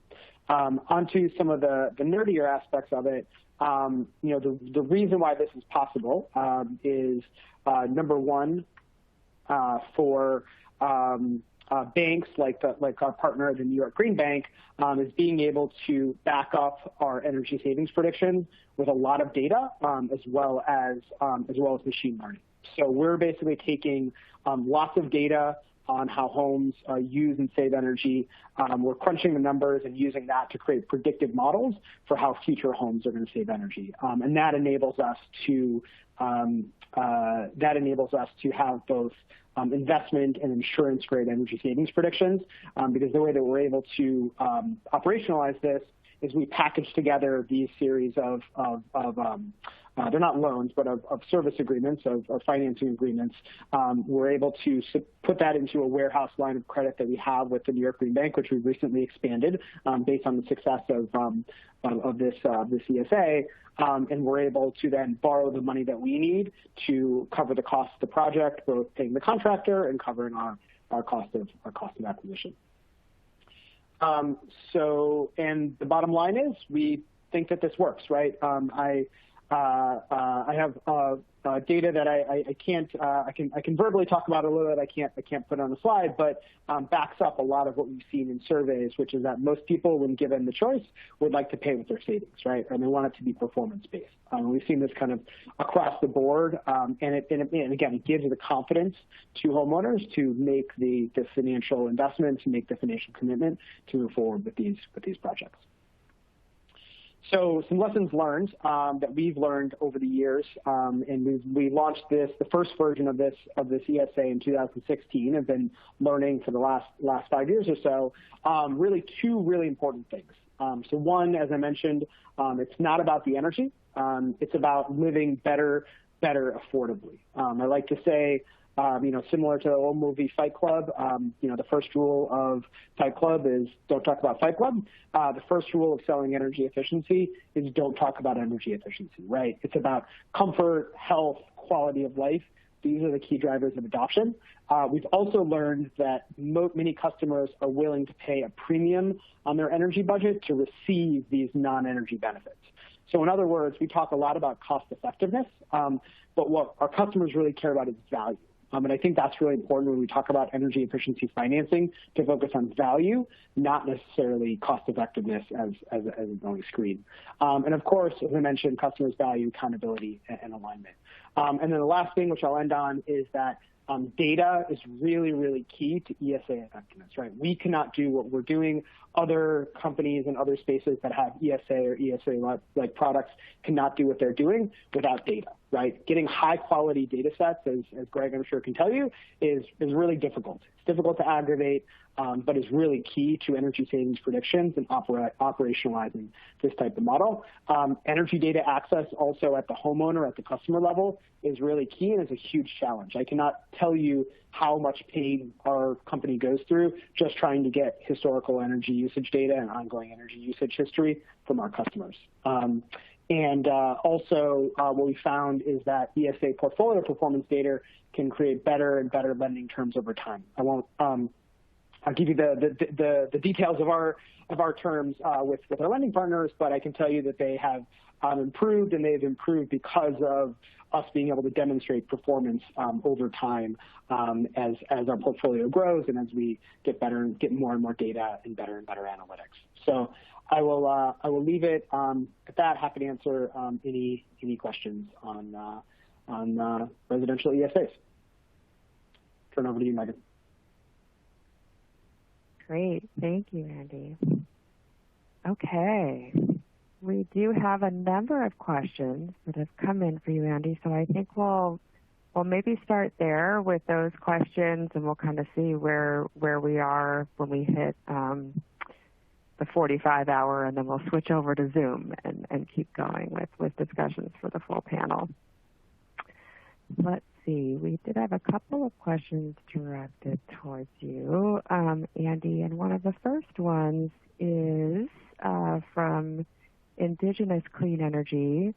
Onto some of the nerdier aspects of it. The reason why this is possible is number one, for banks like our partner, the New York Green Bank, is being able to back up our energy savings predictions with a lot of data, as well as machine learning. So we're basically taking lots of data on how homes use and save energy. We're crunching the numbers and using that to create predictive models for how future homes are going to save energy, and that enables us to have both investment and insurance grade energy savings predictions, because the way that we're able to operationalize this is we package together these series of they're not loans, but of service agreements, of financing agreements. We're able to put that into a warehouse line of credit that we have with the New York Green Bank, which we've recently expanded based on the success of this ESA. And we're able to then borrow the money that we need to cover the cost of the project, both paying the contractor and covering our cost of acquisition. And the bottom line is we think that this works, right? I have data that I can verbally talk about a little bit. I can't put on the slide, but backs up a lot of what we've seen in surveys, which is that most people, when given the choice, would like to pay with their savings, right? And they want it to be performance based. We've seen this kind of across the board, and again, it gives the confidence to homeowners to make the financial investment, to make the financial commitment to move forward with these projects. So some lessons learned that we've learned over the years, and we launched the first version of this ESA in 2016, and been learning for the last 5 years or so. Really, two really important things. So one, as I mentioned, it's not about the energy; it's about living better affordably. I like to say, similar to the old movie Fight Club, the first rule of Fight Club is don't talk about Fight Club. The first rule of selling energy efficiency is don't talk about energy efficiency, right? It's about comfort, health, quality of life. These are the key drivers of adoption. We've also learned that many customers are willing to pay a premium on their energy budget to receive these non-energy benefits. So in other words, we talk a lot about cost effectiveness, but what our customers really care about is value. And I think that's really important when we talk about energy efficiency financing, to focus on value, not necessarily cost effectiveness as a going screen. And of course, as I mentioned, customers value accountability and alignment. And then the last thing, which I'll end on, is that data is really, really key to ESA effectiveness, right? We cannot do what we're doing. Other companies and other spaces that have ESA or ESA-like products cannot do what they're doing without data, right? Getting high-quality data sets, as Greg, I'm sure, can tell you, is really difficult. It's difficult to aggregate, but is really key to energy savings predictions and operationalizing this type of model. Energy data access also at the homeowner, at the customer level, is really key and is a huge challenge. I cannot tell you how much pain our company goes through just trying to get historical energy usage data and ongoing energy usage history from our customers. Also, what we found is that ESA portfolio performance data can create better and better lending terms over time. I'll give you the details of our terms with our lending partners, but I can tell you that they have improved, and they've improved because of us being able to demonstrate performance over time as our portfolio grows and as we get better and get more and more data and better analytics. So I will leave it at that. Happy to answer any questions on residential ESAs. Turn over to you, Megan. Great. Thank you, Andy. Okay. We do have a number of questions that have come in for you, Andy, so I think we'll maybe start there with those questions, and we'll kind of see where we are when we hit the 45 hour, and then we'll switch over to Zoom and keep going with discussions for the full panel. Let's see. We did have a couple of questions directed towards you, Andy, and one of the first ones is from Indigenous Clean Energy,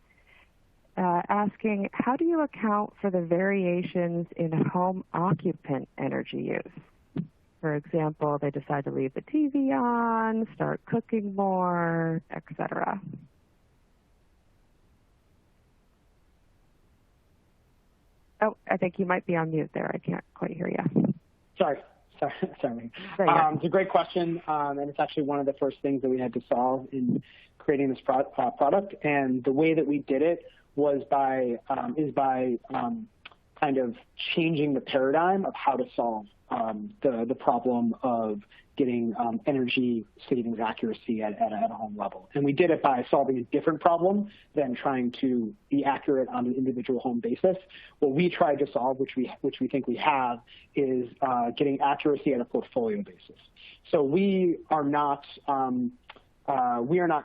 asking, how do you account for the variations in home occupant energy use? For example, they decide to leave the TV on, start cooking more, etc. Oh, I think you might be on mute there. I can't quite hear you. Sorry. It's a great question, and it's actually one of the first things that we had to solve in creating this product. And the way that we did it was by kind of changing the paradigm of how to solve the problem of getting energy savings accuracy at a home level. And we did it by solving a different problem than trying to be accurate on an individual home basis. What we tried to solve, which we think we have, is getting accuracy at a portfolio basis. So we are not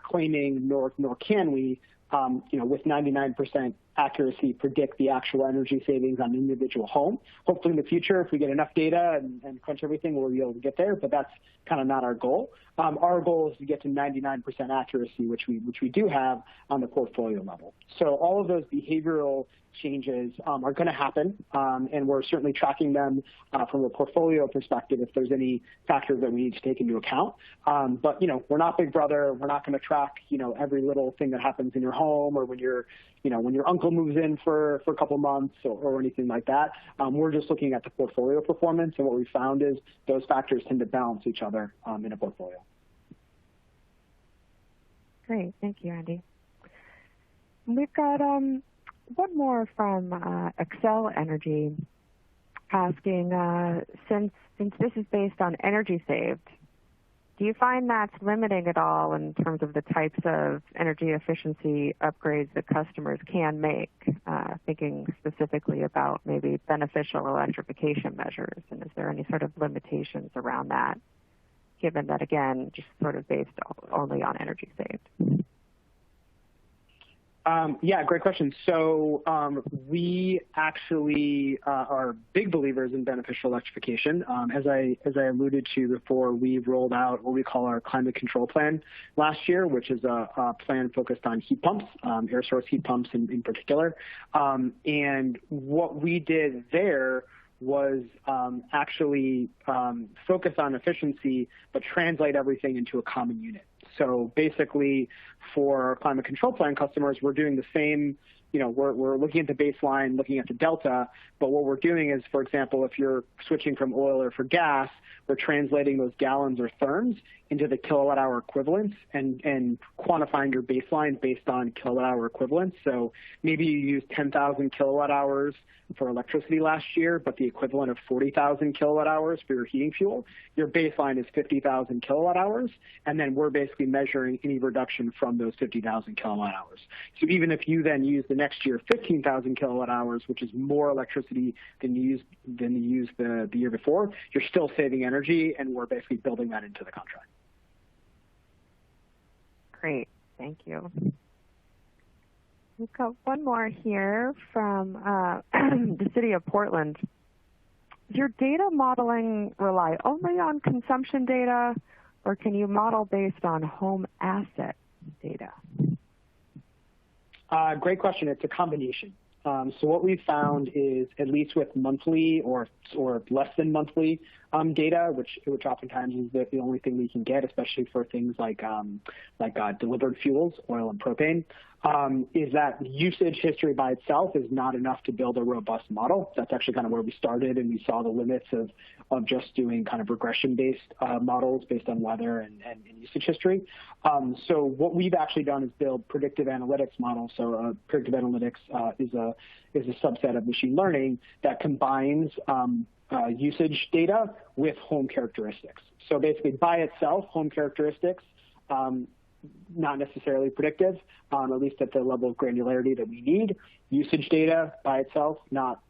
claiming, nor can we, with 99% accuracy predict the actual energy savings on an individual home. Hopefully in the future, if we get enough data and crunch everything, we'll be able to get there, but that's kind of not our goal. Our goal is to get to 99% accuracy, which we do have on the portfolio level. So all of those behavioral changes are going to happen, and we're certainly tracking them from a portfolio perspective if there's any factors that we need to take into account. But we're not Big Brother. We're not going to track every little thing that happens in your home, or when your uncle moves in for a couple months or anything like that. We're just looking at the portfolio performance, and what we found is those factors tend to balance each other in a portfolio. Great, thank you, Andy. We've got one more from Xcel Energy asking, since this is based on energy saved, do you find that's limiting at all in terms of the types of energy efficiency upgrades that customers can make? Thinking specifically about maybe beneficial electrification measures, and is there any sort of limitations around that, given that, again, just sort of based only on energy saved? Yeah, great question. So we actually are big believers in beneficial electrification. As I alluded to before, we rolled out what we call our climate control plan last year, which is a plan focused on heat pumps, air source heat pumps in particular. And what we did there was actually focus on efficiency, but translate everything into a common unit. So basically, for climate control plan customers, we're doing the same. We're looking at the baseline, looking at the delta, but what we're doing is, for example, if you're switching from oil or for gas, we're translating those gallons or therms into the kilowatt hour equivalents and quantifying your baseline based on kilowatt hour equivalents. So maybe you used 10,000 kilowatt hours for electricity last year, but the equivalent of 40,000 kilowatt hours for your heating fuel. Your baseline is 50,000 kilowatt hours, and then we're basically measuring any reduction from those 50,000 kilowatt hours. So even if you then use the next year 15,000 kilowatt hours, which is more electricity than you used the year before, you're still saving energy, and we're basically building that into the contract. Great, thank you. We've got one more here from the city of Portland. Does your data modeling rely only on consumption data, or can you model based on home asset data? Great question. It's a combination. So what we found is, at least with monthly or less than monthly data, which oftentimes is the only thing we can get, especially for things like delivered fuels, oil and propane, is that usage history by itself is not enough to build a robust model. That's actually kind of where we started, and we saw the limits of just doing kind of regression-based models based on weather and usage history. So what we've actually done is build predictive analytics models. So predictive analytics is a subset of machine learning that combines usage data with home characteristics. So basically, by itself, home characteristics, not necessarily predictive, at least at the level of granularity that we need. Usage data by itself, not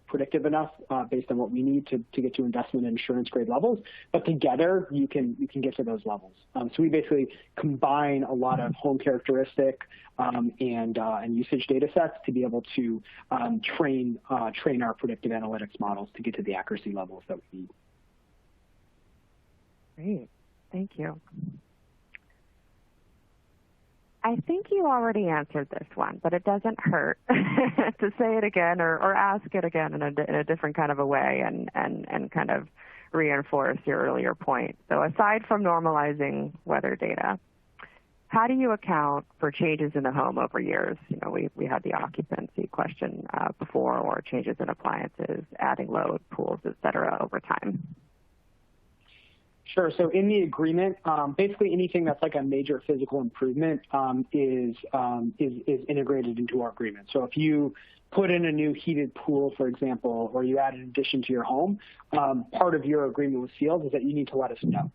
predictive enough based on what we need to get to investment and insurance grade levels. But together, you can get to those levels. So we basically combine a lot of home characteristic and usage data sets to be able to train our predictive analytics models to get to the accuracy levels that we need. Great, thank you. I think you already answered this one, but it doesn't hurt to say it again or ask it again in a different kind of a way and kind of reinforce your earlier point. So aside from normalizing weather data, how do you account for changes in the home over years? You know, we had the occupancy question before, or changes in appliances, adding load, pools, et cetera, over time. Sure. So in the agreement, basically anything that's like a major physical improvement is integrated into our agreement. So if you put in a new heated pool, for example, or you add an addition to your home, part of your agreement with Sealed is that you need to let us know.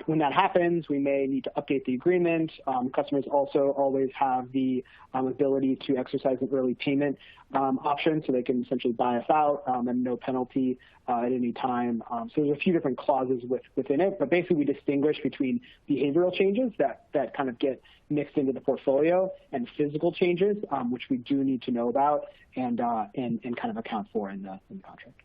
When that happens, we may need to update the agreement. Customers also always have the ability to exercise an early payment option, so they can essentially buy us out and no penalty at any time. So there's a few different clauses within it, but basically we distinguish between behavioral changes that kind of get mixed into the portfolio and physical changes, which we do need to know about and kind of account for in the contract.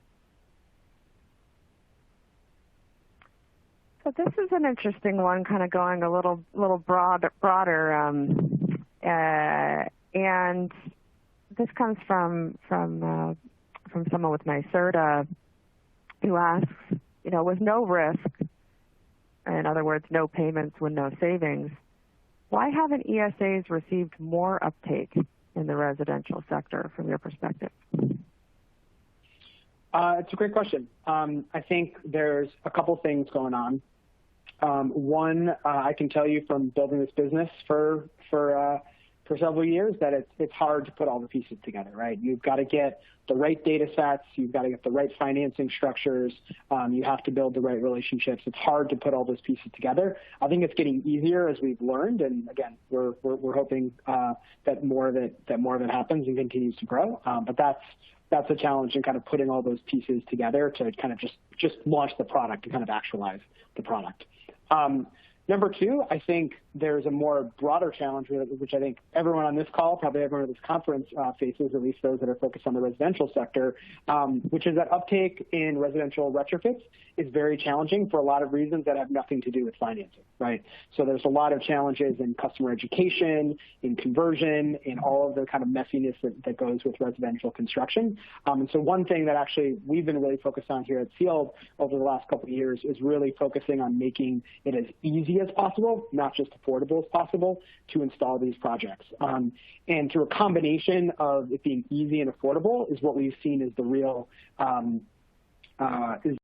So this is an interesting one, kind of going a little broader, and this comes from someone with NYSERDA who asks, you know, with no risk, in other words, no payments with no savings, why haven't ESAs received more uptake in the residential sector from your perspective? It's a great question. I think there's a couple things going on. One, I can tell you from building this business for several years that it's hard to put all the pieces together, right? You've got to get the right data sets, you've got to get the right financing structures, you have to build the right relationships. It's hard to put all those pieces together. I think it's getting easier as we've learned, and again, we're hoping that more of it happens and continues to grow. But that's a challenge in kind of putting all those pieces together to kind of just launch the product and kind of actualize the product. Number two, I think there's a more broader challenge, which I think everyone on this call, probably everyone at this conference faces, at least those that are focused on the residential sector, which is that uptake in residential retrofits is very challenging for a lot of reasons that have nothing to do with financing, right? So there's a lot of challenges in customer education, in conversion, in all of the kind of messiness that goes with residential construction. And so one thing that actually we've been really focused on here at Sealed over the last couple of years is really focusing on making it as easy as possible, not just affordable as possible, to install these projects. And through a combination of it being easy and affordable is what we've seen is the real